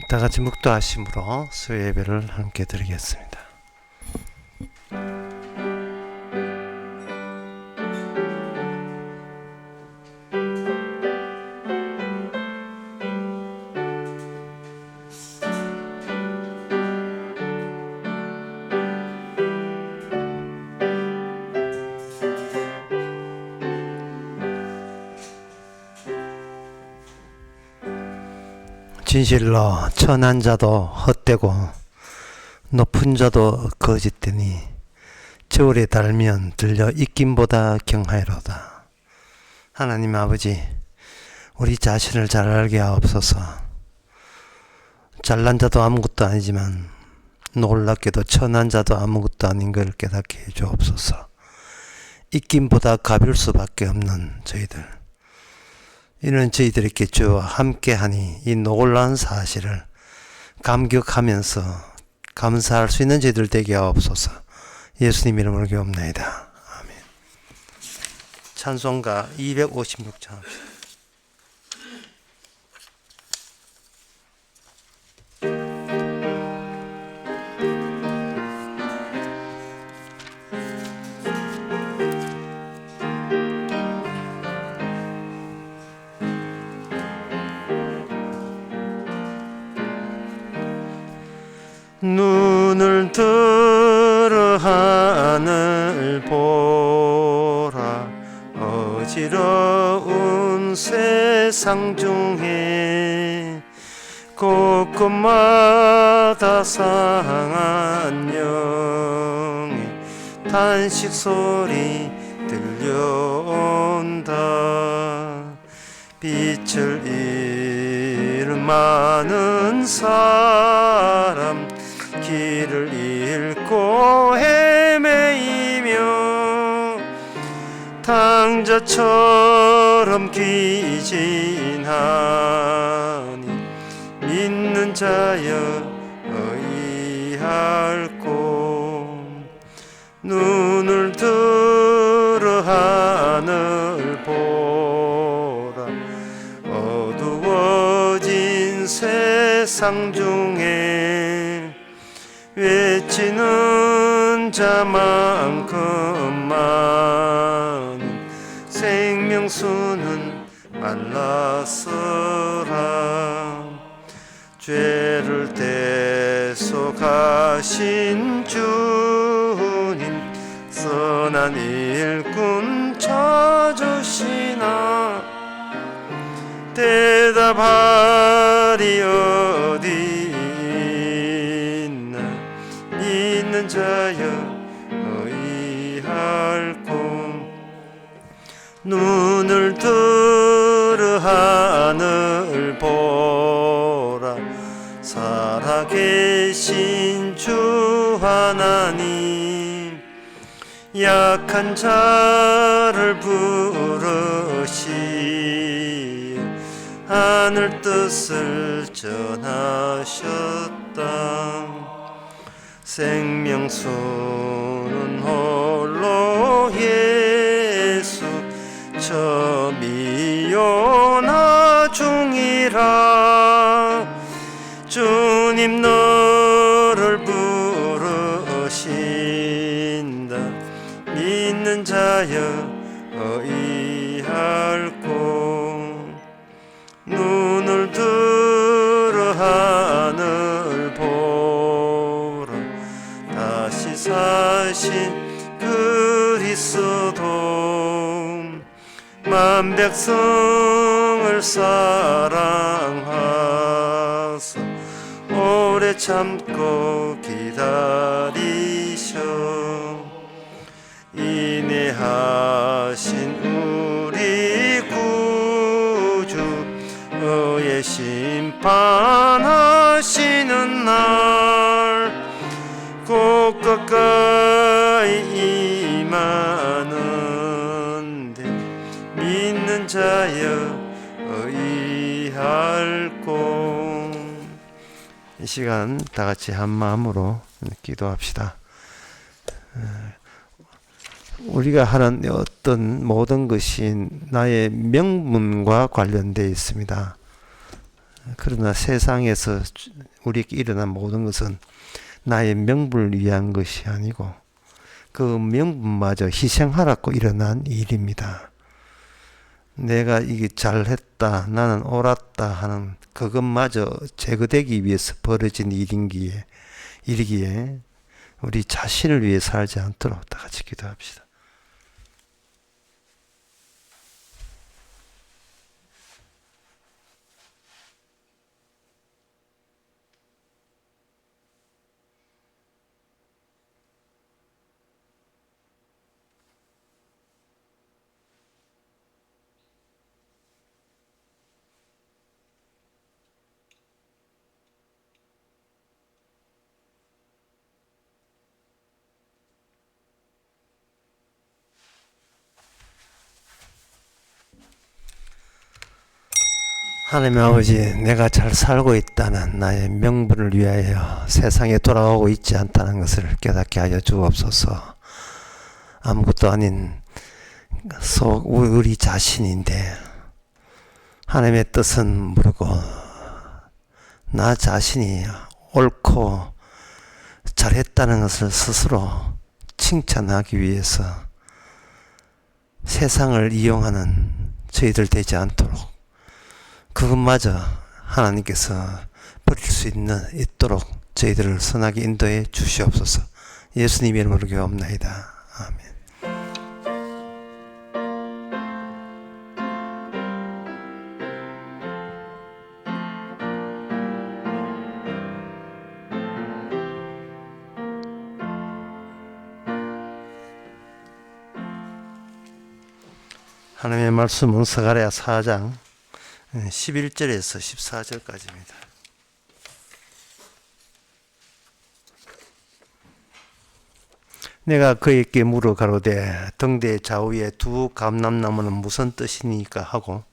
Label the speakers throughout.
Speaker 1: 다 같이 묵도하심으로 수요 예배를 함께 드리겠습니다. 진실로 천한 자도 헛되고 높은 자도 거짓되니 저울에 달면 들려 익김보다 경하이로다. 하나님 아버지, 우리 자신을 잘 알게 하옵소서. 잘난 자도 아무것도 아니지만 놀랍게도 천한 자도 아무것도 아닌 걸 깨닫게 해 주옵소서. 익김보다 가벼울 수밖에 없는 저희들, 이는 저희들에게 주와 함께하니 이 놀라운 사실을 감격하면서 감사할 수 있는 저희들 되게 하옵소서. 예수님 이름으로 기도합나이다. 아멘. 찬송가 256장. 눈을 들어 하늘 보라. 어지러운 세상 중에 곳곳마다 상한 영의 탄식 소리 들려온다. 빛을 잃은 많은 사람, 길을 잃고 헤매이며 탕자처럼 귀진하니 믿는 자여 의할꼬. 눈을 들어 하늘 보라. 어두워진 세상 중에 외치는 자만큼만 생명수는 말랐으라. 죄를 대속하신 주님, 선한 일꾼 찾으시나. 대답하리 어디 있는 자여 의할꼬. 눈을 들어 하늘 보라. 살아계신 주 하나님, 약한 자를 부르시 하늘 뜻을 전하셨다. 생명수는 홀로 예수, 처음이요 나중이라. 주님 너를 부르신다. 믿는 자여 의할꼬. 눈을 들어 하늘 보라. 다시 사신 그리스도, 만 백성을 사랑하사 오래 참고 기다리셔. 인내하신 우리 구주, 의의 심판하시는 날 곧 가까이 임하는데 믿는 자여 의할꼬. 이 시간 다 같이 한 마음으로 기도합시다. 우리가 하는 어떤 모든 것이 나의 명분과 관련되어 있습니다. 그러나 세상에서 우리에게 일어난 모든 것은 나의 명분을 위한 것이 아니고 그 명분마저 희생하라고 일어난 일입니다. 내가 이게 잘했다, 나는 옳았다 하는 그것마저 제거되기 위해서 벌어진 일이기에 우리 자신을 위해 살지 않도록 다 같이 기도합시다. 하나님 아버지, 내가 잘 살고 있다는 나의 명분을 위하여 세상에 돌아오고 있지 않다는 것을 깨닫게 하여 주옵소서. 아무것도 아닌 우리 자신인데 하나님의 뜻은 모르고 나 자신이 옳고 잘했다는 것을 스스로 칭찬하기 위해서 세상을 이용하는 저희들 되지 않도록 그것마저 하나님께서 버릴 수 있도록 저희들을 선하게 인도해 주시옵소서. 예수님의 이름으로 기도합나이다. 아멘. 하나님의 말씀은 스가랴 4장 11절에서 14절까지입니다. 내가 그에게 물어 가로되 등대 좌우에 두 감람나무는 무슨 뜻이니까 하고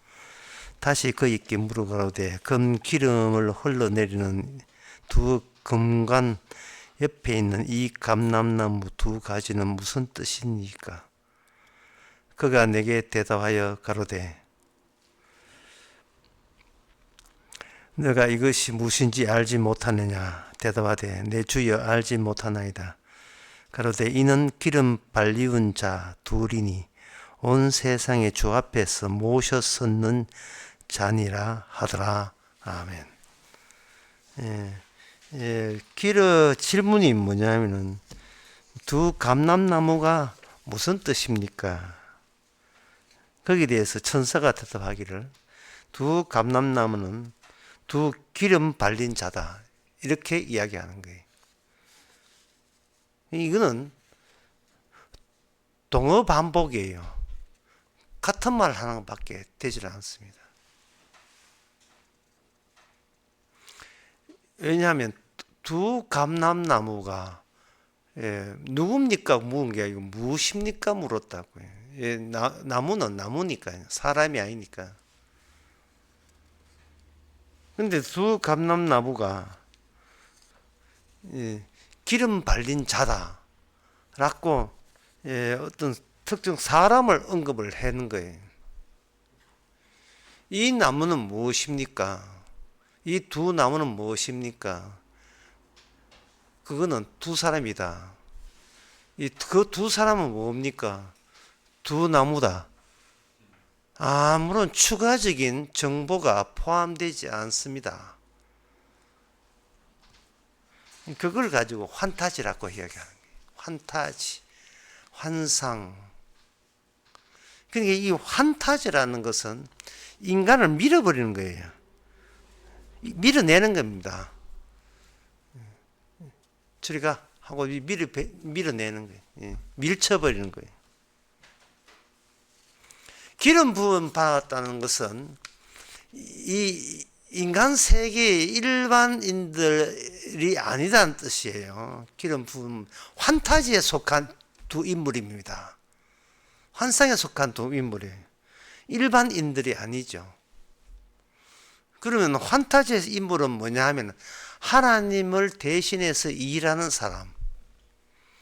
Speaker 1: 다시 그에게 물어 가로되 금 기름을 흘러내리는 두 금관 옆에 있는 이 감람나무 두 가지는 무슨 뜻이니까? 그가 내게 대답하여 가로되 너가 이것이 무엇인지 알지 못하느냐? 대답하되 내 주여 알지 못하나이다. 가로되 이는 기름 발리운 자 둘이니 온 세상의 주 앞에서 모셔 섰는 자니라 하더라. 아멘. 질문이 뭐냐면은 두 감람나무가 무슨 뜻입니까? 거기에 대해서 천사가 대답하기를 두 감람나무는 두 기름 발린 자다. 이렇게 이야기하는 거예요. 이거는 동어 반복이에요. 같은 말 하나밖에 되질 않습니다. 왜냐하면 두 감람나무가 누굽니까 물은 게 아니고 무엇입니까 물었다고요. 나무는 나무니까요. 사람이 아니니까. 근데 두 감람나무가 기름 발린 자다라고 어떤 특정 사람을 언급을 하는 거예요. 이 나무는 무엇입니까? 이 두 나무는 무엇입니까? 그거는 두 사람이다. 그 두 사람은 뭡니까? 두 나무다. 아무런 추가적인 정보가 포함되지 않습니다. 그걸 가지고 환타지라고 이야기하는 거예요. 환타지, 환상. 그러니까 이 환타지라는 것은 인간을 밀어버리는 거예요. 밀어내는 겁니다. 저리가 하고 밀어내는 거예요. 밀쳐버리는 거예요. 기름 부음 받았다는 것은 이 인간 세계의 일반인들이 아니다는 뜻이에요. 기름 부음, 환타지에 속한 두 인물입니다. 환상에 속한 두 인물이에요. 일반인들이 아니죠. 그러면 환타지의 인물은 뭐냐 하면 하나님을 대신해서 일하는 사람.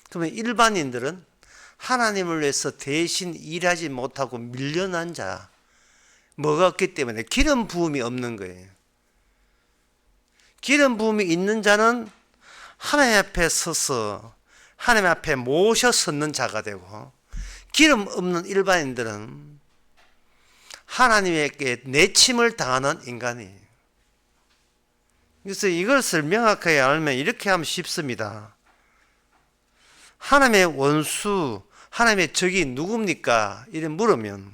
Speaker 1: 그러면 일반인들은 하나님을 위해서 대신 일하지 못하고 밀려난 자. 뭐가 없기 때문에 기름 부음이 없는 거예요. 기름 부음이 있는 자는 하나님 앞에 서서 하나님 앞에 모셔 섰는 자가 되고, 기름 없는 일반인들은 하나님에게 내침을 당하는 인간이에요. 그래서 이것을 명확하게 알면 이렇게 하면 쉽습니다. 하나님의 원수, 하나님의 적이 누굽니까? 이래 물으면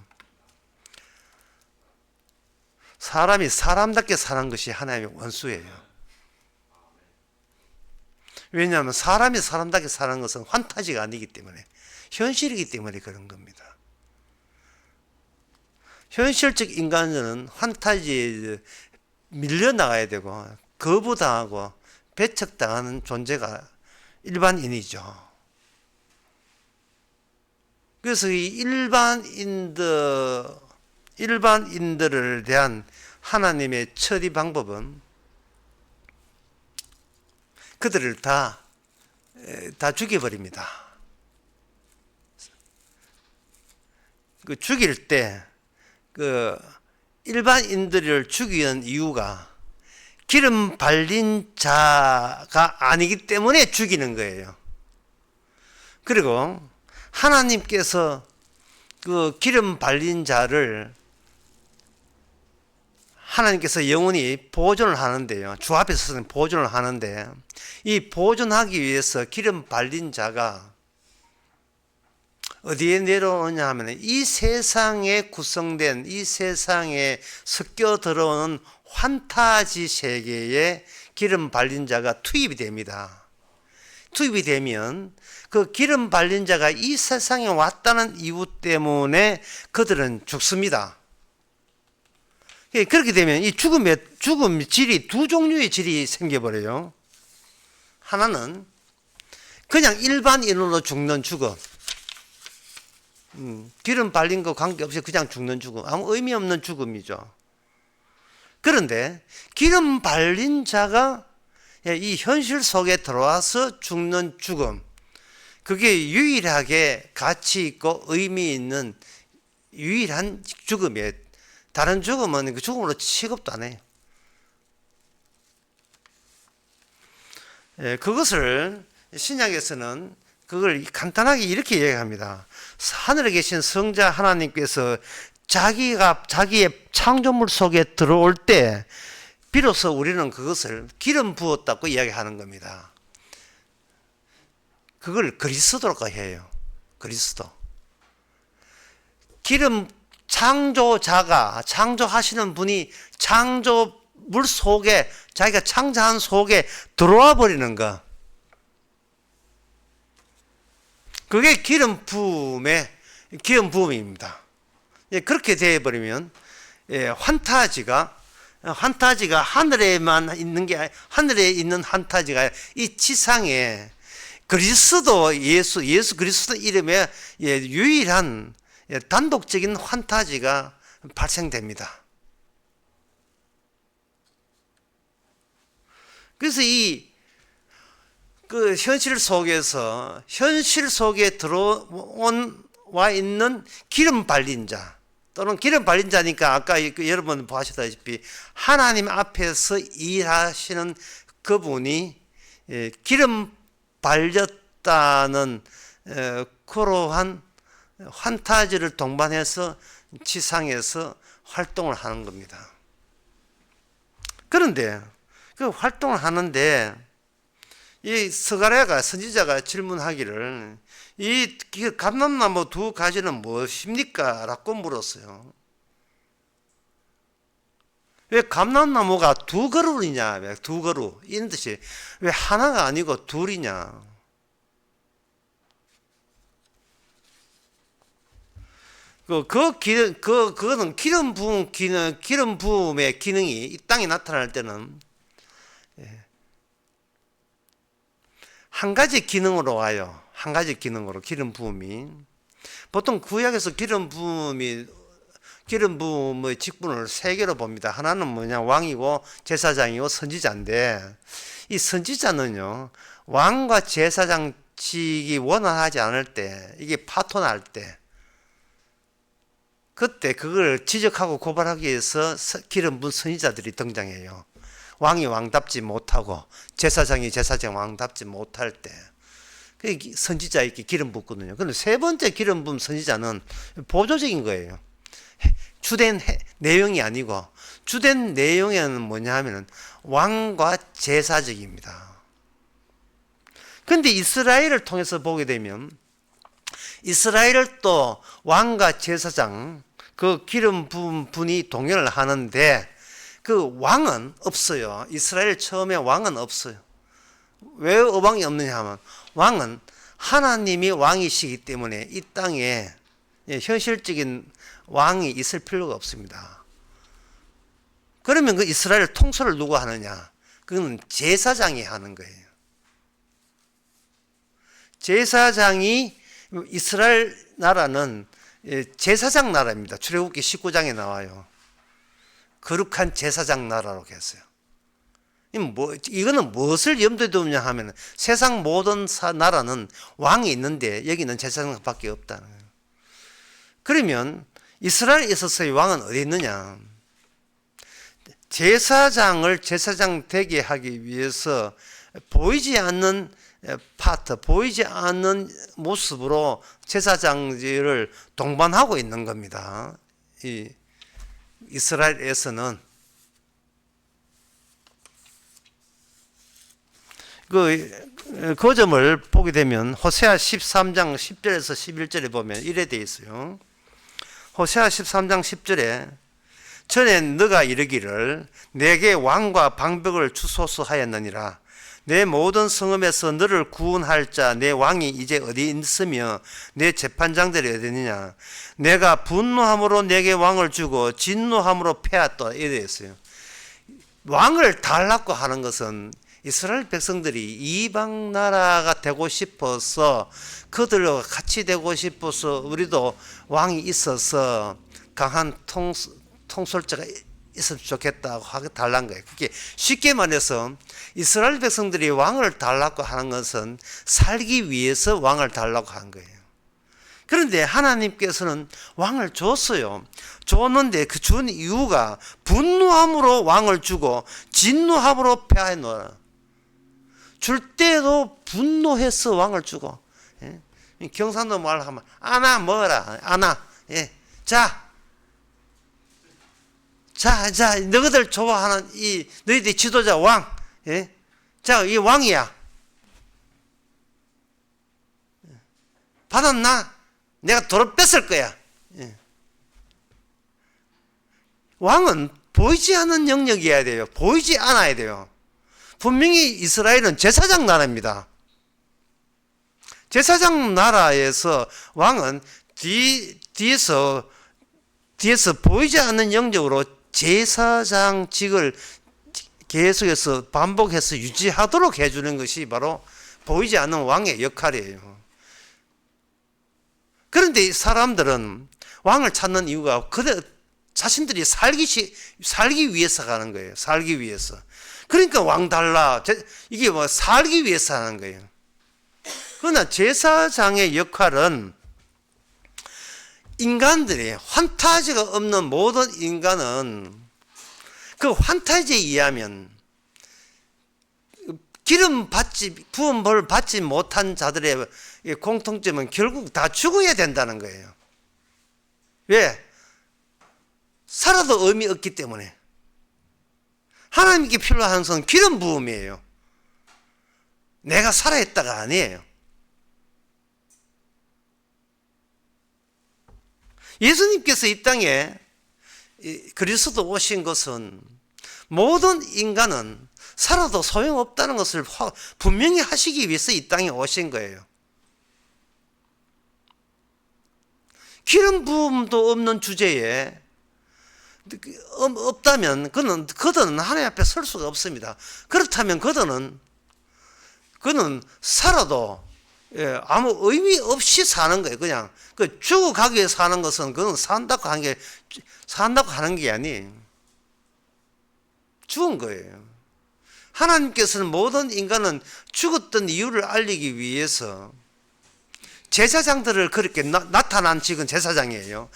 Speaker 1: 사람이 사람답게 사는 것이 하나님의 원수예요. 왜냐하면 사람이 사람답게 사는 것은 환타지가 아니기 때문에, 현실이기 때문에 그런 겁니다. 현실적 인간은 환타지에 밀려나가야 되고 거부당하고 배척당하는 존재가 일반인이죠. 그래서 이 일반인들을 대한 하나님의 처리 방법은 그들을 다 죽여버립니다. 그 죽일 때 그 일반인들을 죽이는 이유가 기름 발린 자가 아니기 때문에 죽이는 거예요. 그리고 하나님께서 그 기름 발린 자를 하나님께서 영원히 보존을 하는데요. 주 앞에서는 보존을 하는데, 이 보존하기 위해서 기름 발린 자가 어디에 내려오냐 하면 이 세상에 구성된, 이 세상에 섞여 들어오는 환타지 세계에 기름 발린 자가 투입이 됩니다. 투입이 되면 그 기름 발린 자가 이 세상에 왔다는 이유 때문에 그들은 죽습니다. 그렇게 되면 이 죽음 질이 두 종류의 질이 생겨버려요. 하나는 그냥 일반인으로 죽는 죽음, 기름 발린 거 관계없이 그냥 죽는 죽음, 아무 의미 없는 죽음이죠. 그런데 기름 발린 자가 이 현실 속에 들어와서 죽는 죽음, 그게 유일하게 가치 있고 의미 있는 유일한 죽음이에요. 다른 죽음은 그 죽음으로 취급도 안 해요. 그것을 신약에서는 그걸 간단하게 이렇게 이야기합니다. 하늘에 계신 성자 하나님께서 자기의 창조물 속에 들어올 때 비로소 우리는 그것을 기름 부었다고 이야기하는 겁니다. 그걸 그리스도라고 해요. 그리스도. 기름 창조자가, 창조하시는 분이 창조물 속에, 자기가 창조한 속에 들어와 버리는 거. 그게 기름 부음입니다. 그렇게 되어버리면 환타지가 하늘에만 있는 게 아니라, 하늘에 있는 환타지가 이 지상에 그리스도 예수 그리스도 이름에 유일한 단독적인 환타지가 발생됩니다. 그래서 그 현실 속에 들어와 있는 기름 발린 자, 또는 기름 발린 자니까 아까 여러분 보시다시피 하나님 앞에서 일하시는 그분이 기름 발렸다는 그러한 환타지를 동반해서 지상에서 활동을 하는 겁니다. 그런데 그 활동을 하는데 이 스가랴가 선지자가 질문하기를 이 감람나무 두 가지는 무엇입니까? 라고 물었어요. 왜 감람나무가 두 그루이냐? 왜 두 그루? 이런 뜻이 왜 하나가 아니고 둘이냐? 그거는 기름 부음의 기능이 이 땅에 나타날 때는 한 가지 기능으로 와요. 한 가지 기능으로 기름 부음이. 보통 구약에서 기름 부음의 직분을 세 개로 봅니다. 하나는 뭐냐? 왕이고 제사장이고 선지자인데, 이 선지자는요, 왕과 제사장직이 원활하지 않을 때, 이게 파토날 때, 그때 그걸 지적하고 고발하기 위해서 기름 부은 선지자들이 등장해요. 왕이 왕답지 못하고 제사장이 제사장 왕답지 못할 때 선지자에게 기름 붓거든요. 그런데 세 번째 기름 부은 선지자는 보조적인 거예요. 주된 내용이 아니고 주된 내용에는 뭐냐 하면 왕과 제사적입니다. 그런데 이스라엘을 통해서 보게 되면 이스라엘을 또 왕과 제사장 그 기름 부은 분이 동행을 하는데 그 왕은 없어요. 이스라엘 처음에 왕은 없어요. 왜 왕이 없느냐 하면 왕은 하나님이 왕이시기 때문에 이 땅에 현실적인 왕이 있을 필요가 없습니다. 그러면 그 이스라엘 통솔을 누가 하느냐? 그건 제사장이 하는 거예요. 제사장이 이스라엘 나라는 제사장 나라입니다. 출애굽기 19장에 나와요. 거룩한 제사장 나라로 했어요. 이거는 무엇을 염두에 두느냐 하면 세상 모든 나라는 왕이 있는데 여기는 제사장밖에 없다는 거예요. 그러면 이스라엘에 있어서의 왕은 어디 있느냐? 제사장을 제사장 되게 하기 위해서 보이지 않는 파트, 보이지 않는 모습으로 제사장직을 동반하고 있는 겁니다. 이스라엘에서는 그 점을 보게 되면 호세아 13장 10절에서 11절에 보면 이래 되어 있어요. 호세아 13장 10절에 전에 너가 이르기를 내게 왕과 방백을 주소서 하였느니라. 내 모든 성읍에서 너를 구원할 자 내 왕이 이제 어디 있으며 내 재판장들이 어디 있느냐. 내가 분노함으로 내게 왕을 주고 진노함으로 패하였다. 이래 있어요. 왕을 달라고 하는 것은 이스라엘 백성들이 이방 나라가 되고 싶어서 그들과 같이 되고 싶어서 우리도 왕이 있어서 강한 통솔자가 있으면 좋겠다고 하게 달란 거예요. 그게 쉽게 말해서 이스라엘 백성들이 왕을 달라고 하는 것은 살기 위해서 왕을 달라고 한 거예요. 그런데 하나님께서는 왕을 줬어요. 줬는데 그 준 이유가 분노함으로 왕을 주고 진노함으로 패하여 놓아라. 줄 때도 분노해서 왕을 주고, 예? 경상도 말로 하면 아나 뭐라 아나, 예. 자, 너희들 좋아하는 이 너희들 지도자 왕, 예? 자, 이 왕이야. 받았나? 내가 도로 뺏을 거야. 예. 왕은 보이지 않는 영역이어야 돼요. 보이지 않아야 돼요. 분명히 이스라엘은 제사장 나라입니다. 제사장 나라에서 왕은 뒤에서 보이지 않는 영역으로 제사장직을 계속해서 반복해서 유지하도록 해주는 것이 바로 보이지 않는 왕의 역할이에요. 그런데 사람들은 왕을 찾는 이유가 자신들이 살기 위해서 가는 거예요. 살기 위해서. 그러니까 왕 달라. 이게 뭐 살기 위해서 하는 거예요. 그러나 제사장의 역할은 인간들이 환타지가 없는 모든 인간은 그 환타지에 의하면 부음을 받지 못한 자들의 공통점은 결국 다 죽어야 된다는 거예요. 왜? 살아도 의미 없기 때문에. 하나님께 필요한 것은 기름 부음이에요. 내가 살아있다가 아니에요. 예수님께서 이 땅에 그리스도 오신 것은 모든 인간은 살아도 소용없다는 것을 분명히 하시기 위해서 이 땅에 오신 거예요. 기름 부음도 없는 주제에 없다면 그들은 하나님 앞에 설 수가 없습니다. 그렇다면 그는 살아도 아무 의미 없이 사는 거예요. 그냥 죽어가기 위해 사는 것은 그건 산다고 하는 게 아니에요. 죽은 거예요. 하나님께서는 모든 인간은 죽었던 이유를 알리기 위해서 제사장들을 그렇게 나타난 지금 제사장이에요.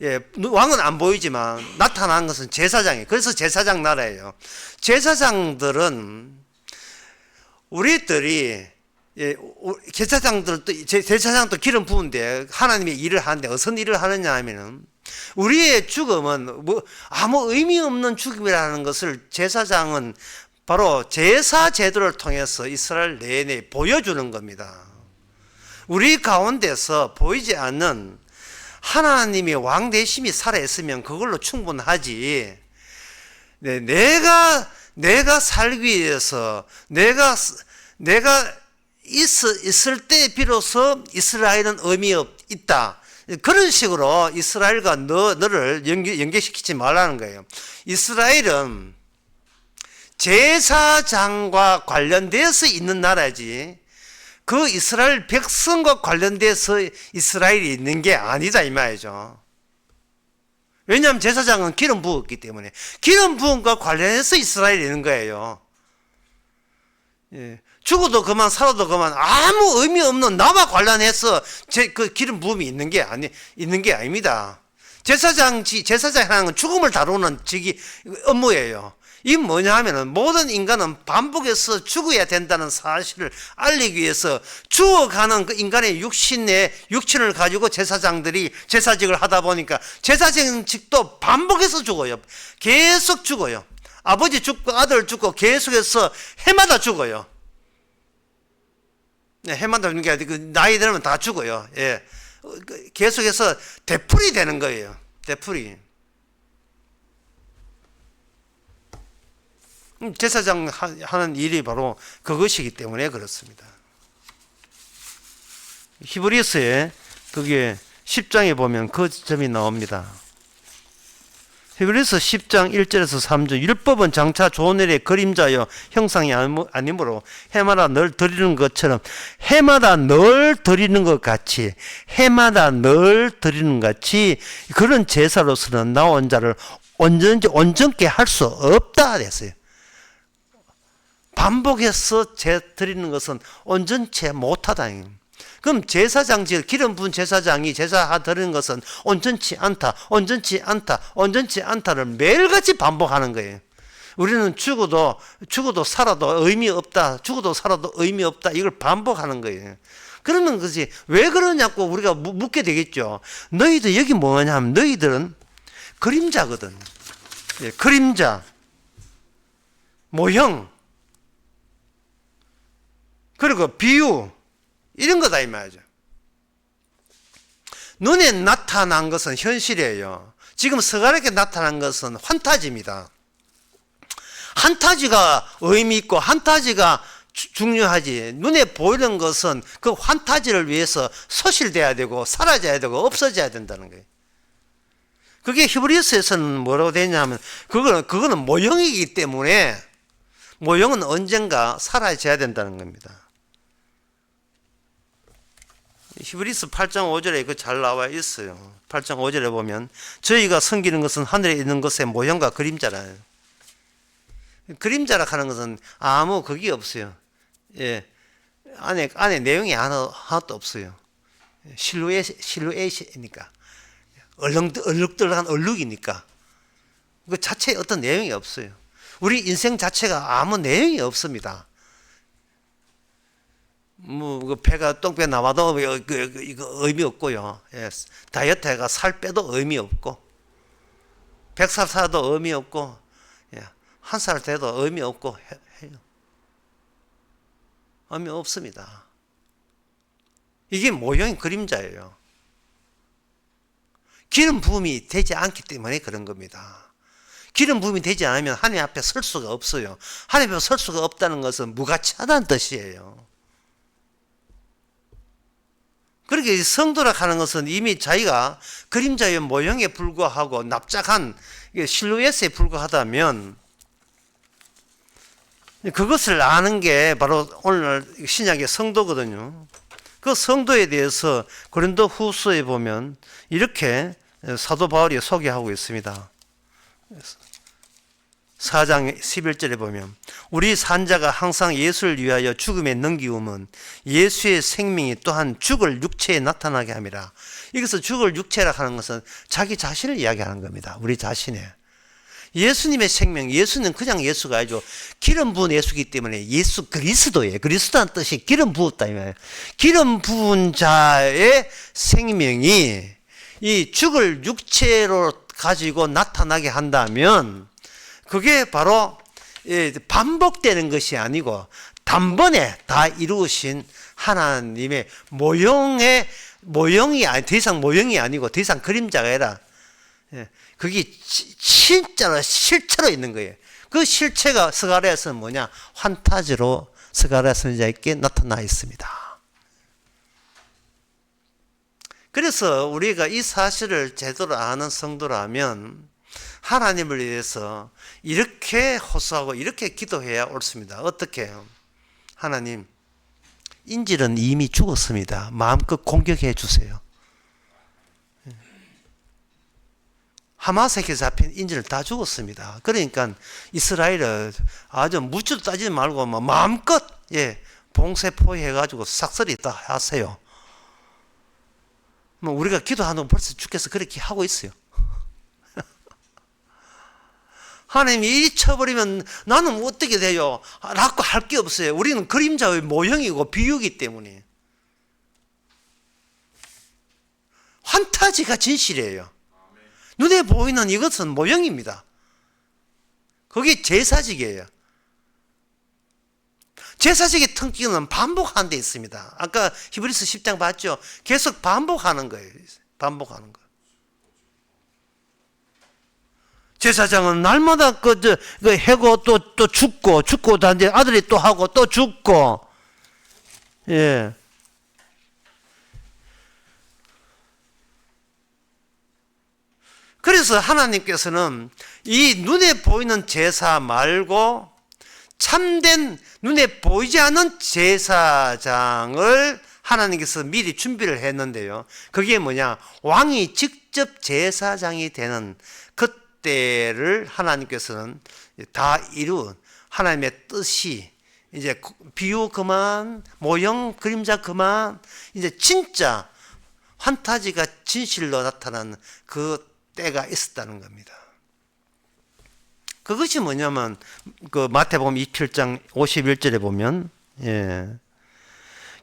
Speaker 1: 예, 왕은 안 보이지만 나타난 것은 제사장이에요. 그래서 제사장 나라예요. 제사장들은 우리들이 예, 제사장도 기름 부은데 하나님의 일을 하는데 어떤 일을 하느냐 하면은 우리의 죽음은 뭐 아무 의미 없는 죽음이라는 것을 제사장은 바로 제사 제도를 통해서 이스라엘 내내 보여주는 겁니다. 우리 가운데서 보이지 않는 하나님의 왕 대심이 살아있으면 그걸로 충분하지. 네, 내가 살기 위해서 내가 있을 때 비로소 이스라엘은 의미 있다. 그런 식으로 이스라엘과 너를 연계시키지 말라는 거예요. 이스라엘은 제사장과 관련돼서 있는 나라지 그 이스라엘 백성과 관련돼서 이스라엘이 있는 게 아니다 이 말이죠. 왜냐하면 제사장은 기름 부었기 때문에 기름 부음과 관련해서 이스라엘이 있는 거예요. 예. 죽어도 그만 살아도 그만 아무 의미 없는 나와 관련해서 그 기름 부음이 있는 게 아닙니다. 제사장이라는 건 죽음을 다루는 업무예요. 이 뭐냐 하면은 모든 인간은 반복해서 죽어야 된다는 사실을 알리기 위해서 죽어가는 그 인간의 육신을 가지고 제사장들이 제사직을 하다 보니까 제사직도 반복해서 죽어요. 계속 죽어요. 아버지 죽고 아들 죽고 계속해서 해마다 죽어요. 네, 해마다 죽는 게 아니고 나이 들면 다 죽어요. 예. 계속해서 되풀이 되는 거예요. 되풀이. 제사장 하는 일이 바로 그것이기 때문에 그렇습니다. 히브리서에 그게 10장에 보면 그 점이 나옵니다. 히브리서 10장 1절에서 3절 율법은 장차 좋은 일의 그림자여 형상이 아니므로 해마다 늘 드리는 것처럼 해마다 늘 드리는 것 같이 그런 제사로서는 나온 자를 온전케 할 수 없다 그랬어요. 반복해서 드리는 것은 온전치 못하다. 그럼 기름 부은 제사장이 제사 드리는 것은 온전치 않다를 매일같이 반복하는 거예요. 우리는 죽어도 살아도 의미 없다. 이걸 반복하는 거예요. 그러면 그지 왜 그러냐고 우리가 묻게 되겠죠. 너희들 여기 뭐냐 하면 너희들은 그림자거든. 예, 그림자, 모형, 그리고 비유 이런 거다 이 말이죠. 눈에 나타난 것은 현실이에요. 지금 서가랗게 나타난 것은 환타지입니다. 환타지가 의미 있고 환타지가 중요하지. 눈에 보이는 것은 그 환타지를 위해서 소실돼야 되고 사라져야 되고 없어져야 된다는 거예요. 그게 히브리서에서는 뭐라고 되냐면 그거는 모형이기 때문에 모형은 언젠가 사라져야 된다는 겁니다. 히브리서 8장 5절에 그 잘 나와 있어요. 8장 5절에 보면 저희가 섬기는 것은 하늘에 있는 것의 모형과 그림자라요. 그림자라 하는 것은 아무 그게 없어요. 예. 안에 내용이 하나도 없어요. 실루엣이니까. 얼룩덜룩한 얼룩이니까. 그 자체에 어떤 내용이 없어요. 우리 인생 자체가 아무 내용이 없습니다. 그 배가 똥배 나와도 이거 의미 없고요. 예. 다이어트 해가 살 빼도 의미 없고, 100살 살아도 의미 없고, 예. 1살 돼도 의미 없고 해요. 의미 없습니다. 이게 모형의 그림자예요. 기름 부음이 되지 않기 때문에 그런 겁니다. 기름 부음이 되지 않으면 하나님 앞에 설 수가 없어요. 하나님 앞에 설 수가 없다는 것은 무가치하다는 뜻이에요. 그렇게 성도라 하는 것은 이미 자기가 그림자의 모형에 불과하고 납작한 실루엣에 불과하다면 그것을 아는 게 바로 오늘 신약의 성도거든요. 그 성도에 대해서 고린도 후서에 보면 이렇게 사도 바울이 소개하고 있습니다. 4장 11절에 보면 우리 산자가 항상 예수를 위하여 죽음에 넘기움은 예수의 생명이 또한 죽을 육체에 나타나게 함이라. 여기서 죽을 육체라 하는 것은 자기 자신을 이야기하는 겁니다. 우리 자신의. 예수님의 생명, 예수는 그냥 예수가 아니죠. 기름 부은 예수이기 때문에 예수 그리스도예요. 그리스도란 뜻이 기름 부었다. 기름 부은 자의 생명이 이 죽을 육체로 가지고 나타나게 한다면 그게 바로 반복되는 것이 아니고 단번에 다 이루으신 하나님의 모형이 아니, 더 이상 모형이 아니고 더 이상 그림자가 아니라 그게 진짜로 실체로 있는 거예요. 그 실체가 스가랴에서는 뭐냐? 환타지로 스가랴 선지자에게 나타나 있습니다. 그래서 우리가 이 사실을 제대로 아는 성도라면 하나님을 위해서 이렇게 호소하고 이렇게 기도해야 옳습니다. 어떻게 해요? 하나님, 인질은 이미 죽었습니다. 마음껏 공격해 주세요. 하마스에게 잡힌 인질은 다 죽었습니다. 그러니까 이스라엘을 아주 묻지도 따지지 말고 마음껏 봉쇄 포위해가지고 싹쓸이 다 하세요. 우리가 기도하는 벌써 주께서 그렇게 하고 있어요. 하나님이 이 쳐버리면 나는 어떻게 돼요? 라고 할 게 없어요. 우리는 그림자의 모형이고 비유이기 때문에. 환타지가 진실이에요. 눈에 보이는 이것은 모형입니다. 그게 제사직이에요. 제사직의 특징은 반복하는 데 있습니다. 아까 히브리서 10장 봤죠? 계속 반복하는 거예요. 반복하는 거. 제사장은 날마다 해고 또 죽고 이제 아들이 또 하고 또 죽고, 예. 그래서 하나님께서는 이 눈에 보이는 제사 말고 참된 눈에 보이지 않는 제사장을 하나님께서 미리 준비를 했는데요. 그게 뭐냐? 왕이 직접 제사장이 되는 그때를 하나님께서는 다 이룬 하나님의 뜻이 이제 비유 그만, 모형 그림자 그만, 이제 진짜 환타지가 진실로 나타나는 그 때가 있었다는 겁니다. 그것이 뭐냐면 그 마태복음 27장 51절에 보면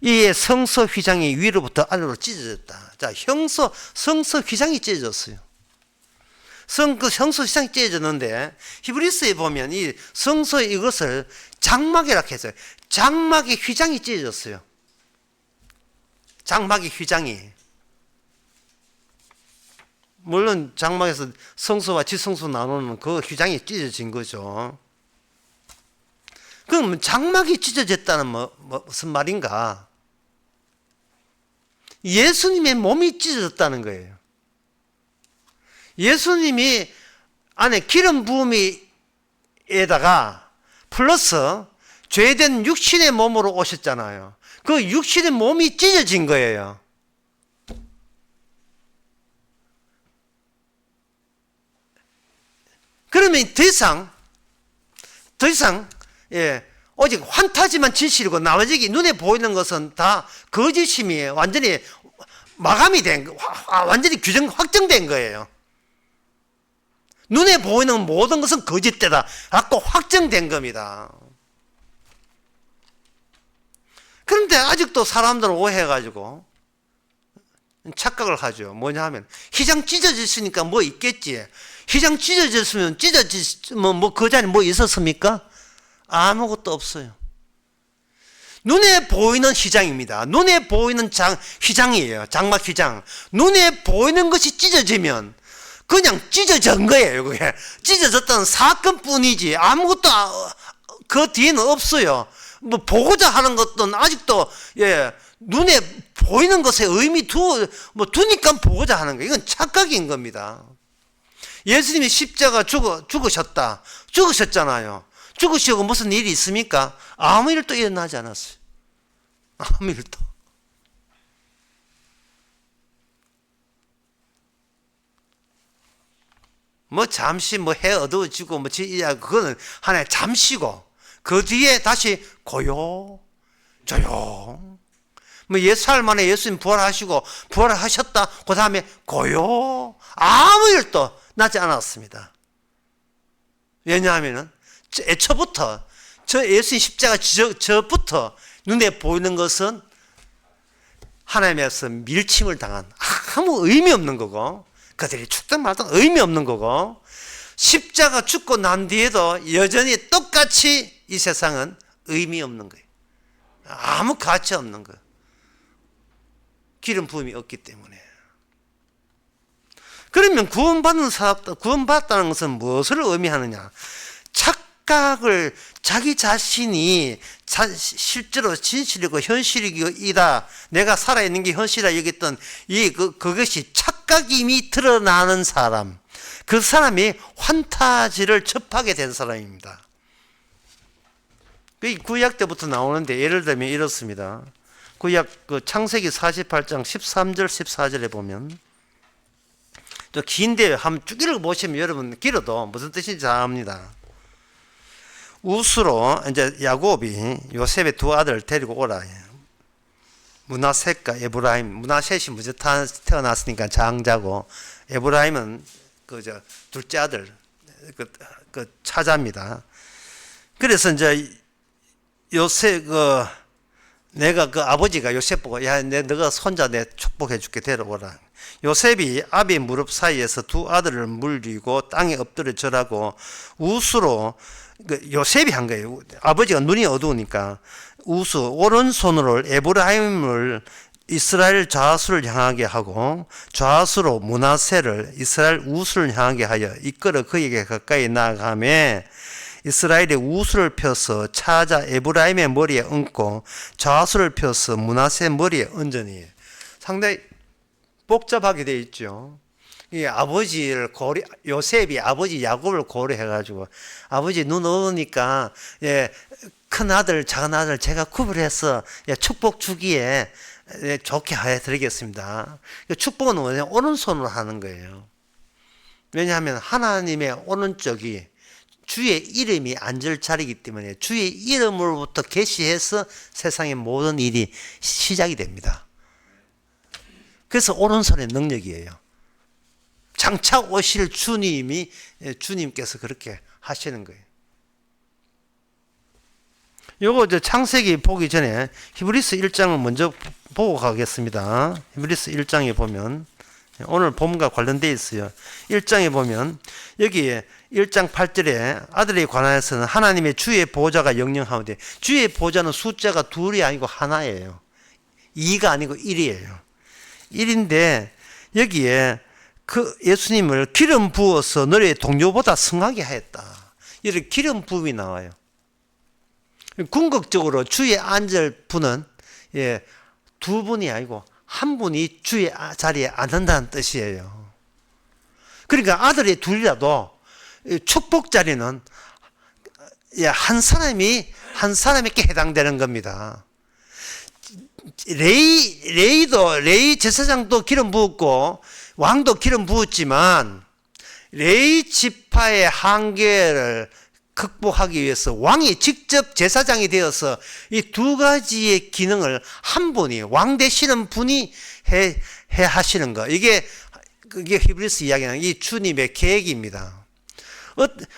Speaker 1: 이 성서 휘장이 위로부터 아래로 찢어졌다. 자, 성서 휘장이 찢어졌어요. 성서 휘장이 찢어졌는데 히브리서에 보면 이 성서 이것을 장막이라고 했어요. 장막의 휘장이 찢어졌어요. 장막의 휘장이. 물론 장막에서 성소와 지성소 나누는 그 휘장이 찢어진 거죠. 그럼 장막이 찢어졌다는 무슨 말인가? 예수님의 몸이 찢어졌다는 거예요. 예수님이 안에 기름 부음에다가 플러스 죄된 육신의 몸으로 오셨잖아요. 그 육신의 몸이 찢어진 거예요. 그러면 더 이상 오직 환타지만 진실이고 나머지 눈에 보이는 것은 다 거짓임이 완전히 마감이 완전히 규정 확정된 거예요. 눈에 보이는 모든 것은 거짓되다 라고 확정된 겁니다. 그런데 아직도 사람들은 오해해가지고 착각을 하죠. 뭐냐 하면 휘장 찢어졌으니까 뭐 있겠지. 휘장 찢어졌으면 그 자리에 뭐 있었습니까? 아무것도 없어요. 눈에 보이는 휘장입니다. 눈에 보이는 휘장이에요. 장막 휘장. 눈에 보이는 것이 찢어지면 그냥 찢어진 거예요. 그게 찢어졌다는 사건뿐이지 아무것도 그 뒤에는 없어요. 뭐 보고자 하는 것도 아직도 눈에 보이는 것에 의미 두니까 보고자 하는 거예요. 이건 착각인 겁니다. 예수님이 십자가 죽으셨잖아요. 죽으시고 무슨 일이 있습니까? 아무 일도 일어나지 않았어요. 아무 일도. 뭐 잠시 뭐 해 어두워지고 뭐 그거는 하나의 잠시고 그 뒤에 다시 고요 조용. 뭐 예수할 만에 예수님 부활하시고 부활하셨다. 그 다음에 고요. 아무 일도 나지 않았습니다. 왜냐하면은 애초부터 저 예수님 십자가 저부터 눈에 보이는 것은 하나님에서 밀침을 당한 아무 의미 없는 거고 그들이 죽든 말든 의미 없는 거고 십자가 죽고 난 뒤에도 여전히 똑같이 이 세상은 의미 없는 거예요. 아무 가치 없는 거예요. 기름 부음이 없기 때문에. 그러면 구원받았다는 것은 무엇을 의미하느냐? 착각을 자기 자신이 실제로 진실이고 현실이다. 내가 살아있는 게 현실이라 여겼던 그것이 착각임이 드러나는 사람. 그 사람이 환타지를 접하게 된 사람입니다. 구약 때부터 나오는데 예를 들면 이렇습니다. 구약 창세기 48장 13절 14절에 보면 또 긴데 한번 쭉 읽어보시면 여러분 길어도 무슨 뜻인지 잘 압니다. 우스로 이제 야곱이 요셉의 두 아들을 데리고 오라. 므낫셋과 에브라임. 므낫셋이 먼저 태어났으니까 장자고 에브라임은 둘째 아들 그 차자입니다. 그래서 이제 요셉 내가 아버지가 요셉 보고 야 너가 손자 내 축복해 줄게 데려오라. 요셉이 아비 무릎 사이에서 두 아들을 물리고 땅에 엎드려 절하고 우수로 요셉이 한 거예요. 아버지가 눈이 어두우니까 우수 오른손으로 에브라임을 이스라엘 좌수를 향하게 하고 좌수로 므낫세를 이스라엘 우수를 향하게 하여 이끌어 그에게 가까이 나아가며 이스라엘의 우수를 펴서 차자 에브라임의 머리에 얹고 좌수를 펴서 므낫세 머리에 얹으니. 상당히 복잡하게 되어 있죠. 이 아버지를 요셉이 아버지 야곱을 고려해가지고 아버지 눈 어두우니까 큰 아들 작은 아들 제가 구별해서 축복 주기에 좋게 해드리겠습니다. 축복은 뭐냐? 오른손으로 하는 거예요. 왜냐하면 하나님의 오른쪽이 주의 이름이 앉을 자리이기 때문에 주의 이름으로부터 계시해서 세상의 모든 일이 시작이 됩니다. 그래서 오른손의 능력이에요. 장차 오실 주님께서 그렇게 하시는 거예요. 요거 창세기 보기 전에 히브리서 1장을 먼저 보고 가겠습니다. 히브리서 1장에 보면 오늘 본문과 관련되어 있어요. 1장에 보면 여기에 1장 8절에 아들에 관하여서는 하나님의 주의 보좌가 영영하오되 주의 보좌는 숫자가 둘이 아니고 하나예요. 2가 아니고 1이에요. 1인데 여기에 예수님을 기름 부어서 너의 동료보다 승하게 하였다. 이렇게 기름 부음이 나와요. 궁극적으로 주의 앉을 분은 두 분이 아니고 한 분이 주의 자리에 앉는다는 뜻이에요. 그러니까 아들이 둘이라도 축복 자리는 한 사람에게 해당되는 겁니다. 레이 제사장도 기름 부었고 왕도 기름 부었지만 레이 지파의 한계를 극복하기 위해서 왕이 직접 제사장이 되어서 이 두 가지의 기능을 한 분이 왕 되시는 분이 해 하시는 거. 그게 히브리서 이야기하는 이 주님의 계획입니다.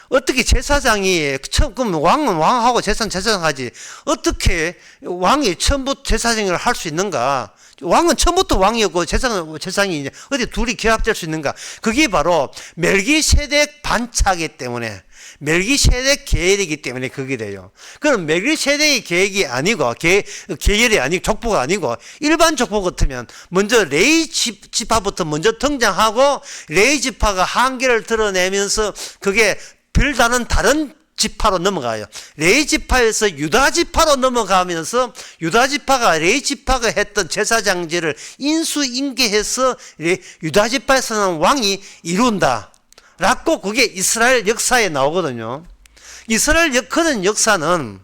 Speaker 1: 어떻게 제사장이 그럼 왕은 왕하고 제사장 하지 어떻게 왕이 처음부터 제사장을 할 수 있는가? 왕은 처음부터 왕이었고 제사장이 어디 둘이 결합될 수 있는가? 그게 바로 멜기세덱 반차기 때문에 멜기세덱 계열이기 때문에 그게 돼요. 그럼 멜기세덱의 계획이 아니고 계열이 아니고 족보가 아니고 일반 족보 같으면 먼저 레이 지파부터 먼저 등장하고 레이 지파가 한계를 드러내면서 그게 별다른 다른 지파로 넘어가요. 레이 지파에서 유다 지파로 넘어가면서 유다 지파가 레이 지파가 했던 제사장제를 인수인계해서 유다 지파에서는 왕이 이룬다. 라고 그게 이스라엘 역사에 나오거든요. 이스라엘 역사는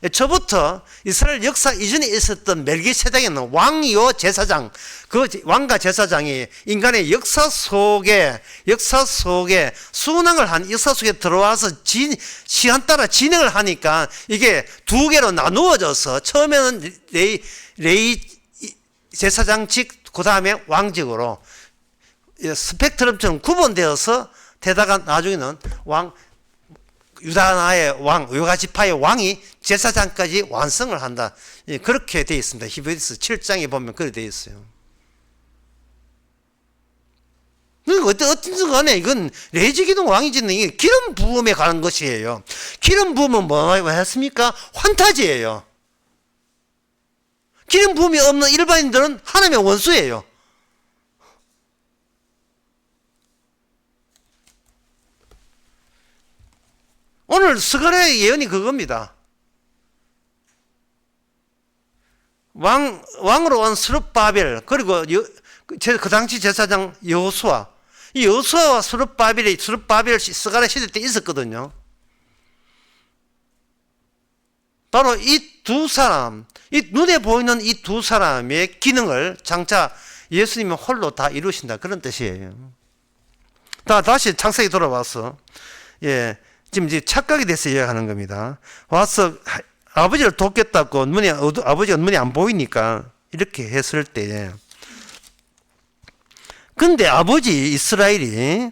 Speaker 1: 애초부터 이스라엘 역사 이전에 있었던 멜기세덱에는 왕이요 제사장, 그 왕과 제사장이 인간의 역사 속에 순항을 한 역사 속에 들어와서 시간 따라 진행을 하니까 이게 두 개로 나누어져서 처음에는 레이 제사장직, 그 다음에 왕직으로 스펙트럼처럼 구분되어서 되다가 나중에는 유다나의 왕, 유가지파의 왕이 제사장까지 완성을 한다. 그렇게 되어 있습니다. 히브리서 7장에 보면 그렇게 되어 있어요. 어쨌든 간에 이건 레위기는 왕이지는 이게 기름 부음에 관한 것이에요. 기름 부음은 뭐 했습니까? 환타지예요. 기름 부음이 없는 일반인들은 하나님의 원수예요. 오늘 스가랴의 예언이 그겁니다. 왕으로 온 스룹바벨, 그리고 그 당시 제사장 여호수아, 이 여호수아와 스룹바벨 스가랴 시대 때 있었거든요. 바로 이 두 사람, 이 눈에 보이는 이 두 사람의 기능을 장차 예수님이 홀로 다 이루신다, 그런 뜻이에요. 다시 창세기 돌아와서, 지금 이제 착각이 돼서 이야기하는 겁니다. 와서 아버지를 돕겠다고 아버지가 눈이 안 보이니까 이렇게 했을 때, 근데 아버지 이스라엘이,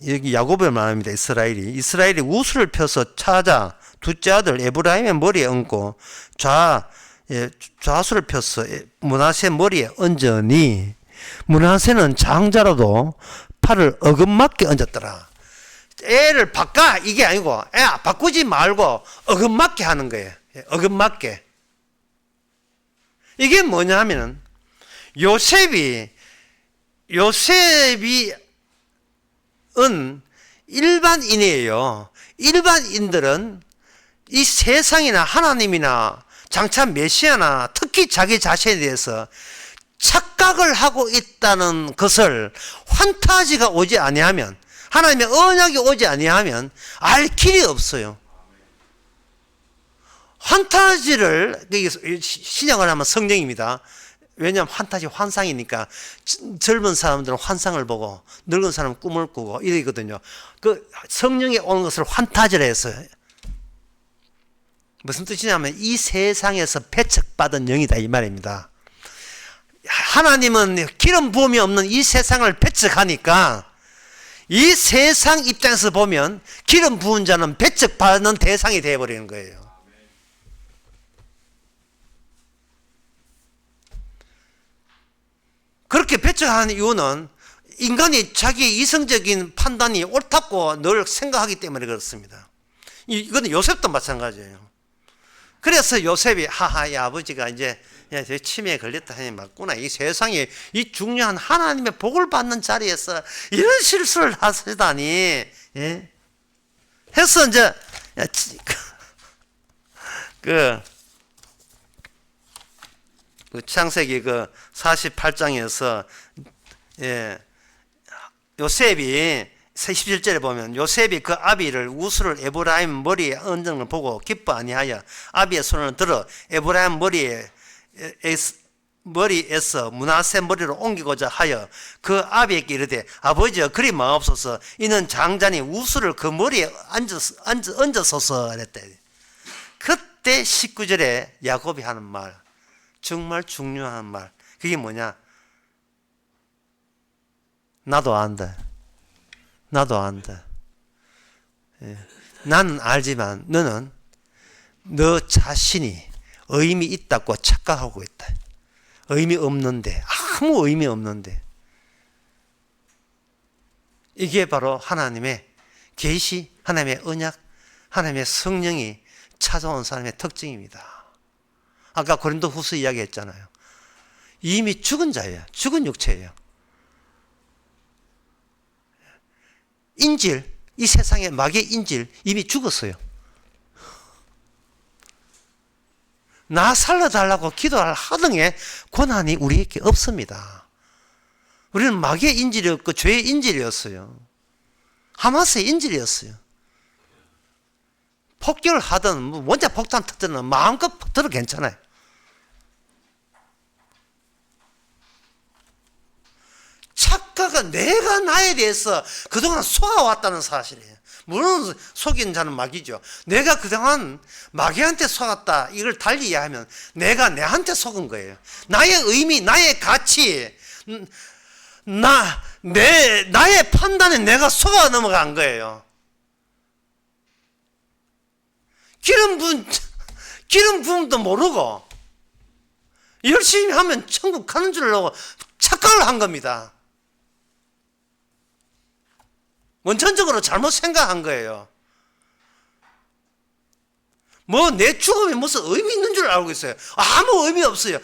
Speaker 1: 여기 야곱을 말합니다. 이스라엘이 우수를 펴서 찾아 둘째 아들 에브라임의 머리에 얹고 좌수를 펴서 므낫세 머리에 얹으니 므낫세는 장자라도 팔을 어긋맞게 얹었더라. 애를 바꿔, 이게 아니고 바꾸지 말고 어긋맞게 하는 거예요. 어긋맞게. 이게 뭐냐면 요셉은 일반인이에요. 일반인들은 이 세상이나 하나님이나 장차 메시아나 특히 자기 자신에 대해서 착각을 하고 있다는 것을 환타지가 오지 아니하면, 하나님의 언약이 오지 아니하면 알 길이 없어요. 환타지를, 신약을 하면 성령입니다. 왜냐하면 환타지 환상이니까 젊은 사람들은 환상을 보고 늙은 사람은 꿈을 꾸고 이러거든요. 그 성령이 오는 것을 환타지라 했어요. 무슨 뜻이냐면 이 세상에서 배척받은 영이다, 이 말입니다. 하나님은 기름 부음이 없는 이 세상을 배척하니까 이 세상 입장에서 보면 기름 부은 자는 배척받는 대상이 되어버리는 거예요. 그렇게 배척하는 이유는 인간이 자기의 이성적인 판단이 옳다고 늘 생각하기 때문에 그렇습니다. 이거는 요셉도 마찬가지예요. 그래서 요셉이 이 아버지가 이제 치매에 걸렸다 하니 맞구나. 이 세상에 이 중요한 하나님의 복을 받는 자리에서 이런 실수를 하시다니, 해서 이제 그 창세기 48장에서 요셉이 17절에 보면 요셉이 그 아비를 우수를 에브라임 머리에 얹은 걸 보고 기뻐 아니하여 아비의 손을 들어 에브라임 머리에서 므낫세 머리로 옮기고자 하여 그 아비에게 이르되 아버지여 그리 마옵소서 이는 장자니 우수를 그 머리에 얹어소서 그랬대. 그때 19절에 야곱이 하는 말, 정말 중요한 말, 그게 뭐냐? 나도 안다. 나는 알지만 너는 너 자신이 의미 있다고 착각하고 있다. 의미 없는데, 아무 의미 없는데. 이게 바로 하나님의 계시, 하나님의 언약, 하나님의 성령이 찾아온 사람의 특징입니다. 아까 고린도후서 이야기했잖아요. 이미 죽은 자예요. 죽은 육체예요. 인질, 이 세상의 마귀의 인질 이미 죽었어요. 나 살려달라고 기도할 하등의 권한이 우리에게 없습니다. 우리는 마귀의 인질이었고 죄의 인질이었어요. 하마스의 인질이었어요. 폭격을 하든 뭐 원자 폭탄 터뜨리든 마음껏 터도 괜찮아요. 착각은 내가 나에 대해서 그동안 속아왔다는 사실이에요. 물론 속인 자는 마귀죠. 내가 그동안 마귀한테 속았다, 이걸 달리 이해하면 내가 내한테 속은 거예요. 나의 의미, 나의 가치, 나의 판단에 내가 속아 넘어간 거예요. 기름 부음도 모르고 열심히 하면 천국 가는 줄 알고 착각을 한 겁니다. 원천적으로 잘못 생각한 거예요. 뭐 내 죽음이 무슨 의미 있는 줄 알고 있어요. 아무 의미 없어요.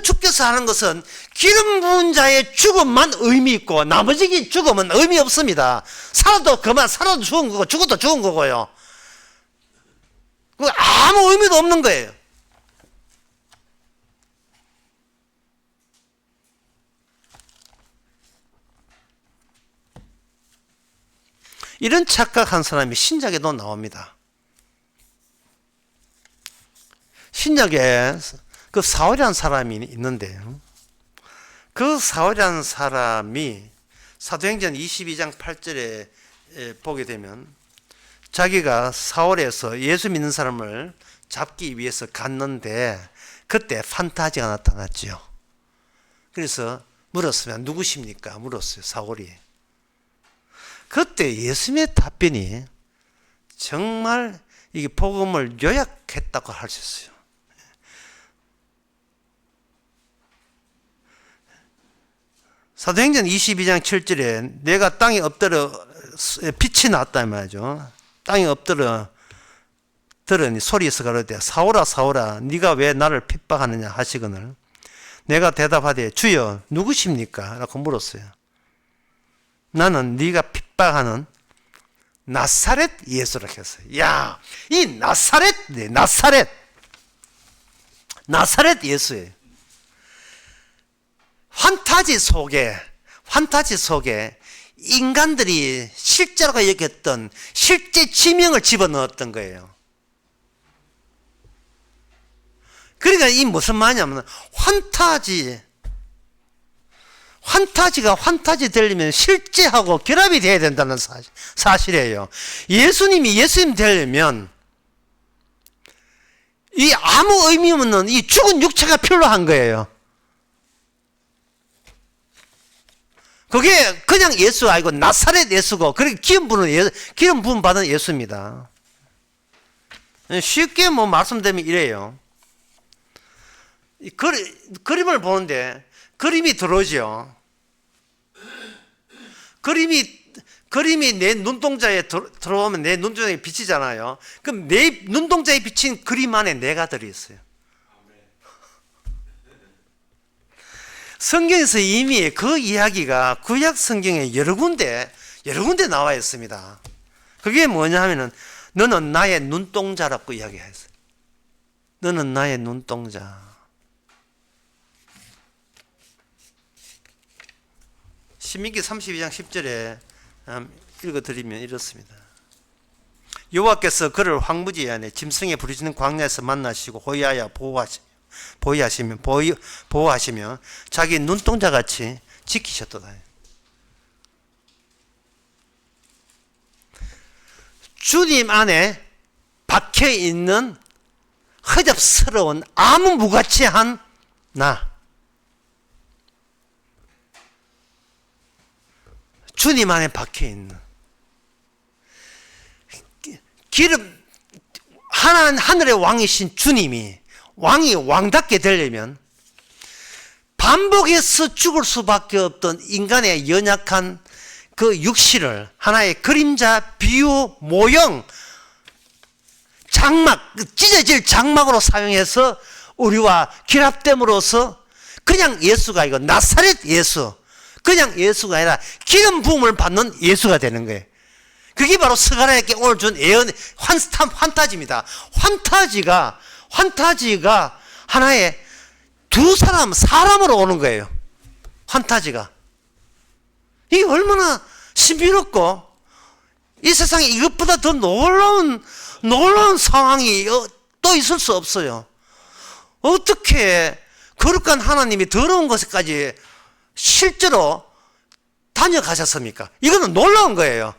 Speaker 1: 주께서 하는 것은 기름 부은 자의 죽음만 의미 있고 나머지 죽음은 의미 없습니다. 살아도 그만, 살아도 죽은 거고 죽어도 죽은 거고요. 아무 의미도 없는 거예요. 이런 착각한 사람이 신약에도 나옵니다. 신약에 그 사울이라는 사람이 있는데, 그 사울이라는 사람이 사도행전 22장 8절에 보게 되면 자기가 사울에서 예수 믿는 사람을 잡기 위해서 갔는데 그때 판타지가 나타났죠. 그래서 물었으면 누구십니까? 물었어요, 사울이. 그때 예수님의 답변이 정말 이게 복음을 요약했다고 할 수 있어요. 사도행전 22장 7절에 내가 땅에 엎드려 빛이 났다 말이죠. 땅에 엎드려 들으니 소리에서 가로되 사울아 사울아 네가 왜 나를 핍박하느냐 하시거늘 내가 대답하되 주여 누구십니까? 라고 물었어요. 나는 네가 핍박하는 나사렛 예수라고 했어요. 야, 이 나사렛 예수예요. 판타지 속에 인간들이 실제로 여겼던 실제 지명을 집어넣었던 거예요. 그러니까 이 무슨 말이냐면 판타지가 판타지 되려면 실제하고 결합이 돼야 된다는 사실이에요. 예수님이 예수님 되려면 이 아무 의미 없는 이 죽은 육체가 필요한 거예요. 그게 그냥 예수가 아니고 나사렛 예수고, 그렇게 기름 부음 받은 예수입니다. 쉽게 뭐 말씀드리면 이래요. 그림을 보는데 그림이 들어오죠. 그림이 내 눈동자에 들어오면 내 눈동자에 비치잖아요. 그럼 내 눈동자에 비친 그림 안에 내가 들어있어요. 성경에서 이미 그 이야기가 구약 성경에 여러 군데 나와 있습니다. 그게 뭐냐 하면은 너는 나의 눈동자라고 이야기했어요. 너는 나의 눈동자. 신명기 32장 10절에 읽어드리면 이렇습니다. 여호와께서 그를 황무지 안에 짐승에 부르짖는 광야에서 만나시고 호위하여 보호하시며 자기 눈동자같이 지키셨도다. 주님 안에 박혀있는 허접스러운 아무 무가치한 나, 주님 안에 박혀있는 하늘의 왕이신 주님이 왕이 왕답게 되려면 반복해서 죽을 수밖에 없던 인간의 연약한 그 육신을 하나의 그림자, 비유, 모형, 장막, 찢어질 장막으로 사용해서 우리와 결합됨으로써 그냥 예수가 아니고 나사렛 예수, 그냥 예수가 아니라 기름 부음을 받는 예수가 되는 거예요. 그게 바로 스가랴에게 오늘 준 예언 환타지입니다. 환타지가 하나의 사람으로 오는 거예요. 환타지가. 이게 얼마나 신비롭고 이 세상에 이것보다 더 놀라운 놀라운 상황이 또 있을 수 없어요. 어떻게 거룩한 하나님이 더러운 것까지 실제로 다녀가셨습니까? 이거는 놀라운 거예요.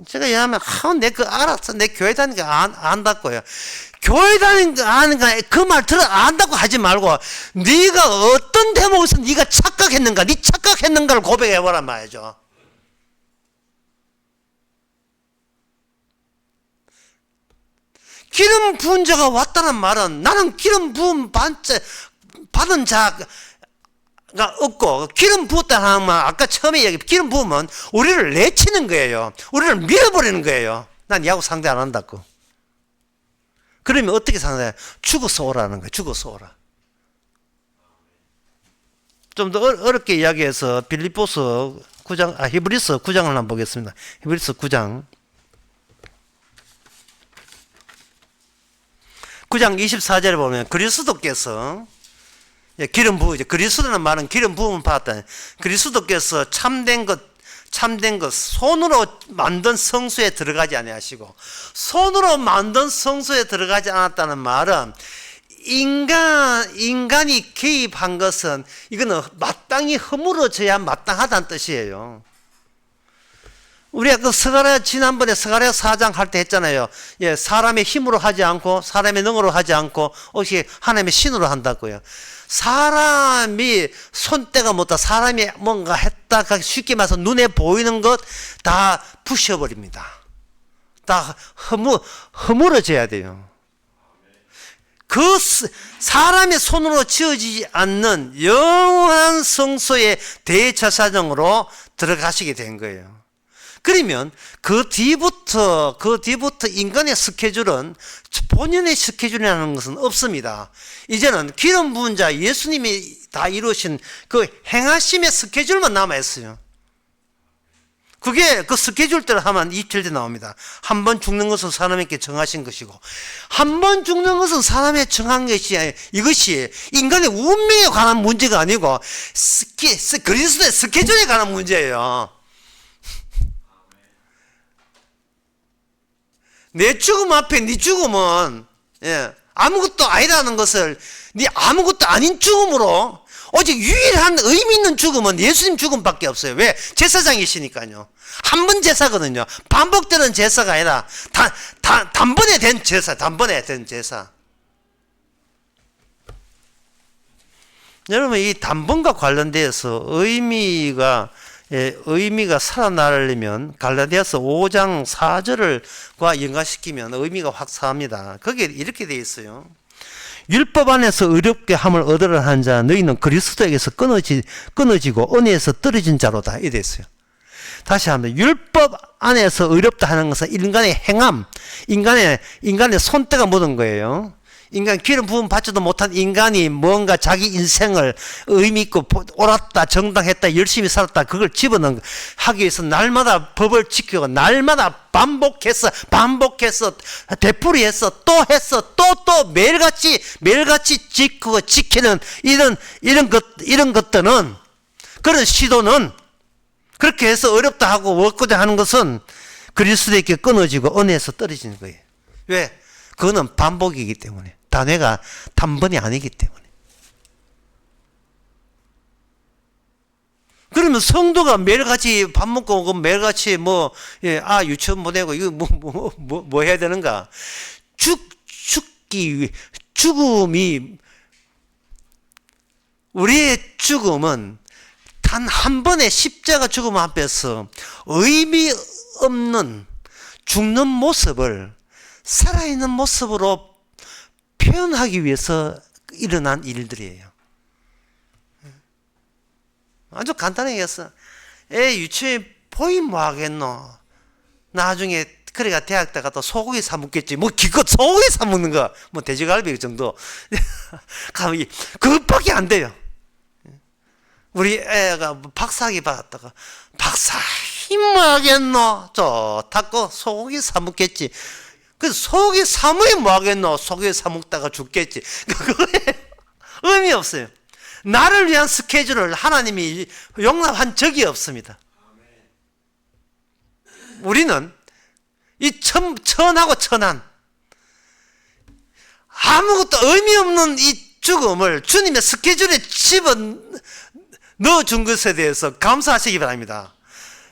Speaker 1: 제가 얘기하면 내 그거 알았어. 내 교회 다니니까 안다고요. 교회 다니는 거 아는 거 그 말 들어 안다고 하지 말고 네가 어떤 대목에서 네가 착각했는가, 네 착각했는가를 고백해 보란 말이죠. 기름 부은 자가 왔다는 말은 나는 기름 부음 받은 자가 없고, 기름 부었다 하면 아까 처음에 얘기 기름 부으면 우리를 내치는 거예요. 우리를 밀어버리는 거예요. 난 야구 상대 안 한다고. 그러면 어떻게 상대해? 죽어서 오라는 거예요. 죽어서 오라. 좀 더 어렵게 이야기해서 빌립보서 9장, 히브리서 9장을 한번 보겠습니다. 히브리서 9장 24절에 보면 그리스도께서 기름 부으죠. 그리스도라는 말은 기름 부음을 받았다. 그리스도께서 참된 것 손으로 만든 성소에 들어가지 아니하시고, 손으로 만든 성소에 들어가지 않았다는 말은 인간이 개입한 것은 이거는 마땅히 허물어져야 마땅하다는 뜻이에요. 우리가 그 지난번에 스가랴 4장 할 때 했잖아요. 예, 사람의 힘으로 하지 않고 사람의 능으로 하지 않고 오직 하나님의 신으로 한다고요. 사람이 손때가 묻다, 사람이 뭔가 했다, 쉽게 말해서 눈에 보이는 것 다 부셔버립니다. 다 허물어져야 돼요. 그 사람의 손으로 지어지지 않는 영원한 성소의 대제사장으로 들어가시게 된 거예요. 그러면 그 뒤부터 인간의 스케줄은 본연의 스케줄이라는 것은 없습니다. 이제는 기름 부은 자 예수님이 다 이루신 그 행하심의 스케줄만 남아있어요. 그게 그 스케줄대로 하면 27절 나옵니다. 한 번 죽는 것은 사람에게 정하신 것이고, 한 번 죽는 것은 사람에 정한 것이 이것이 인간의 운명에 관한 문제가 아니고 그리스도의 스케줄에 관한 문제예요. 내 죽음 앞에 네 죽음은 아무것도 아니라는 것을, 네 아무것도 아닌 죽음으로, 오직 유일한 의미 있는 죽음은 예수님 죽음밖에 없어요. 왜? 제사장이시니까요. 한 번 제사거든요. 반복되는 제사가 아니라 단번에 된 제사, 단번에 된 제사. 여러분, 이 단번과 관련돼서 의미가 살아나려면 갈라디아서 5장 4절과 연관시키면 의미가 확산합니다. 거기에 이렇게 되어 있어요. 율법 안에서 의롭게 함을 얻으려 한 자 너희는 그리스도에게서 끊어지고 은혜에서 떨어진 자로다. 이래 있어요. 다시 합니다. 율법 안에서 의롭다 하는 것은 인간의 행함, 인간의 손때가 묻은 거예요. 인간 기름 부음 받지도 못한 인간이 뭔가 자기 인생을 의미 있고 옳았다, 정당했다, 열심히 살았다, 그걸 집어넣은 하기 위해서 날마다 법을 지키고 날마다 반복해서 되풀이해서 또 매일같이 지키고 지키는 이런 것들은, 그런 시도는, 그렇게 해서 어렵다 하고 얻고자 하는 것은 그리스도에게 끊어지고 은혜에서 떨어지는 거예요. 왜? 그거는 반복이기 때문에, 단회가 단번이 아니기 때문에. 그러면 성도가 매일같이 밥 먹고 오고 매일같이 유치원 보내고 이거 뭐 해야 되는가? 죽음이, 우리의 죽음은 단 한 번의 십자가 죽음 앞에서 의미 없는 죽는 모습을 살아있는 모습으로 표현하기 위해서 일어난 일들이에요. 아주 간단하게 해서 유치원 보임 뭐 하겠노? 나중에 그래가 대학 때 가서 소고기 사 먹겠지. 기껏 소고기 사 먹는 거 돼지갈비 정도 가면 그것밖에 안 돼요. 우리 애가 박사학위 받았다가 박사 뭐 하겠노? 좋다고 소고기 사 먹겠지. 그 소고기 사 먹으면 뭐 하겠노? 소고기 사 먹다가 죽겠지. 그거에 의미 없어요. 나를 위한 스케줄을 하나님이 용납한 적이 없습니다. 우리는 이 천하고 천한 아무것도 의미 없는 이 죽음을 주님의 스케줄에 집어 넣어준 것에 대해서 감사하시기 바랍니다.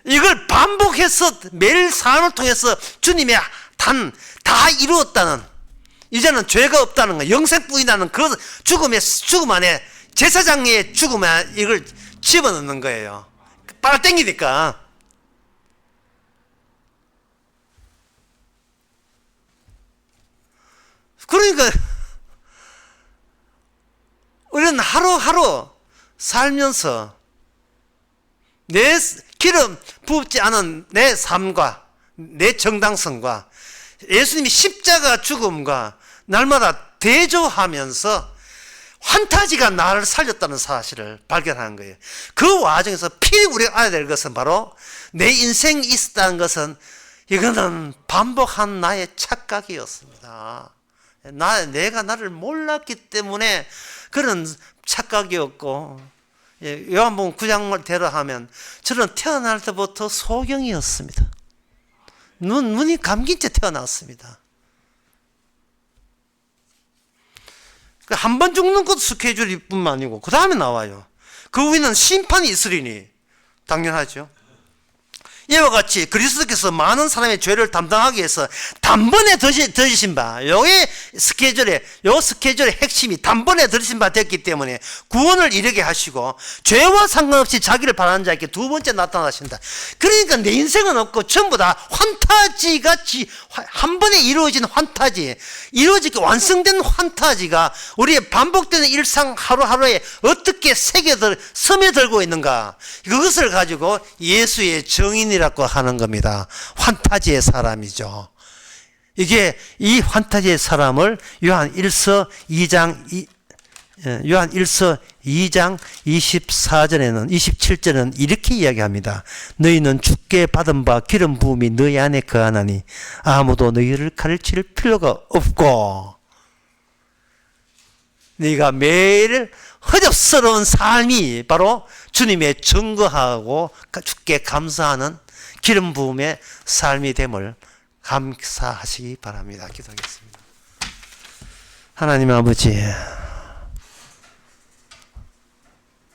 Speaker 1: 이걸 반복해서 매일 삶을 통해서 주님의 다 이루었다는, 이제는 죄가 없다는 거, 영생뿐이라는 그 죽음 안에, 제사장의 죽음 안에 이걸 집어넣는 거예요. 빨아 당기니까. 그러니까 우리는 하루하루 살면서 내 기름 부지 않은 내 삶과 내 정당성과 예수님이 십자가 죽음과 날마다 대조하면서 환타지가 나를 살렸다는 사실을 발견하는 거예요. 그 와중에서 필히 우리가 알아야 될 것은 바로 내 인생이 있었다는 것은 이거는 반복한 나의 착각이었습니다. 내가 나를 몰랐기 때문에 그런 착각이었고, 요한복음 9장을 대로하면 저는 태어날 때부터 소경이었습니다. 눈이 감긴 채 태어났습니다. 한 번 죽는 것도 스케줄일 뿐만 아니고 그 다음에 나와요. 그 후에는 심판이 있으리니 당연하죠. 이와 같이 그리스도께서 많은 사람의 죄를 담당하기 위해서 단번에 들으신 바, 요 스케줄의 핵심이 단번에 들으신 바 됐기 때문에 구원을 이르게 하시고 죄와 상관없이 자기를 바라는 자에게 두 번째 나타나신다. 그러니까 내 인생은 없고 전부 다 환타지 같이 한 번에 이루어진 환타지, 이루어지게 완성된 환타지가 우리의 반복되는 일상 하루하루에 어떻게 스며들고 있는가, 그것을 가지고 예수의 정인이라고 하는 겁니다. 환타지의 사람이죠. 이게 이 환타지의 사람을 요한 1서 2장 27절에는 이렇게 이야기합니다. 너희는 주께 받은 바 기름 부음이 너희 안에 거하나니 아무도 너희를 가르칠 필요가 없고, 네가 매일 허접스러운 삶이 바로 주님의 증거하고 주께 감사하는 기름 부음의 삶이 됨을 감사하시기 바랍니다. 기도하겠습니다. 하나님 아버지,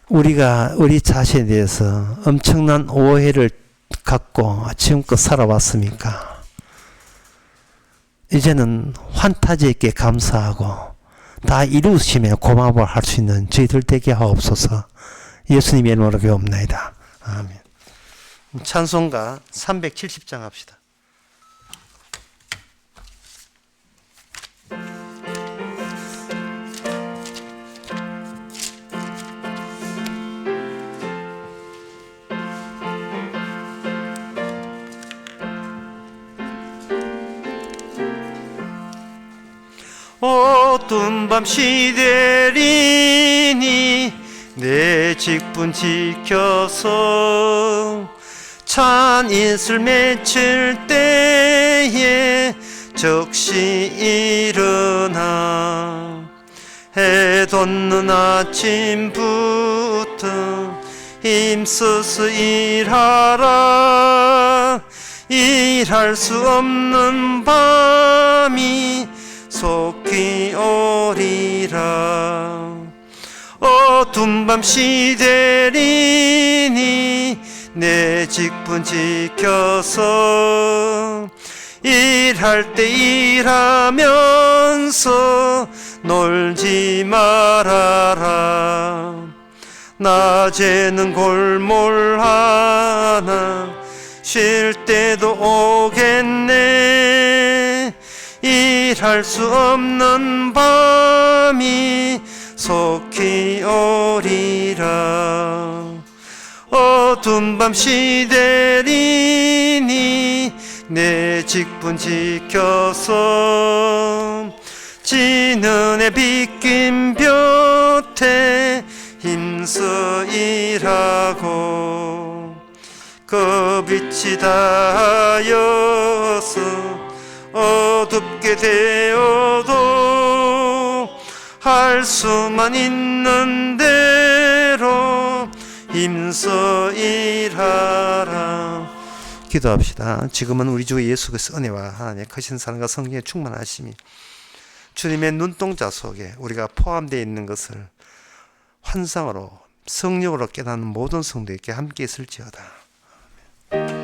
Speaker 1: 우리가 우리 자신에 대해서 엄청난 오해를 갖고 지금껏 살아왔습니까? 이제는 환타지 있게 감사하고 다 이루시며 고마워 할 수 있는 저희들 되게 하옵소서. 예수님의 이름으로 기도합나이다. 아멘. 찬송가 370장 합시다. 어두운 밤 시대리니 내 직분 지켜서 찬 이슬 맺힐 때에 적시 일어나 해 돋는 아침부터 힘써서 일하라. 일할 수 없는 밤이 속히 오리라. 어두운 밤 시대리니 내 직분 지켜서 일할 때 일하면서 놀지 말아라. 낮에는 골몰 하나 쉴 때도 오겠네. 일할 수 없는 밤이 속히 오리라. 어두운 밤 시대리니 내 직분 지켜서 지는 해 빗긴 볕에 힘써 일하고 그 빛이 닿아여서 어둡게 되어도 할 수만 있는 대로 힘써 일하라. 기도합시다. 지금은 우리 주 예수 그리스도의 은혜와 하나님의 크신 사랑과 성령의 충만하심이 주님의 눈동자 속에 우리가 포함되어 있는 것을 환상으로 성령으로 깨닫는 모든 성도에게 함께 있을지어다.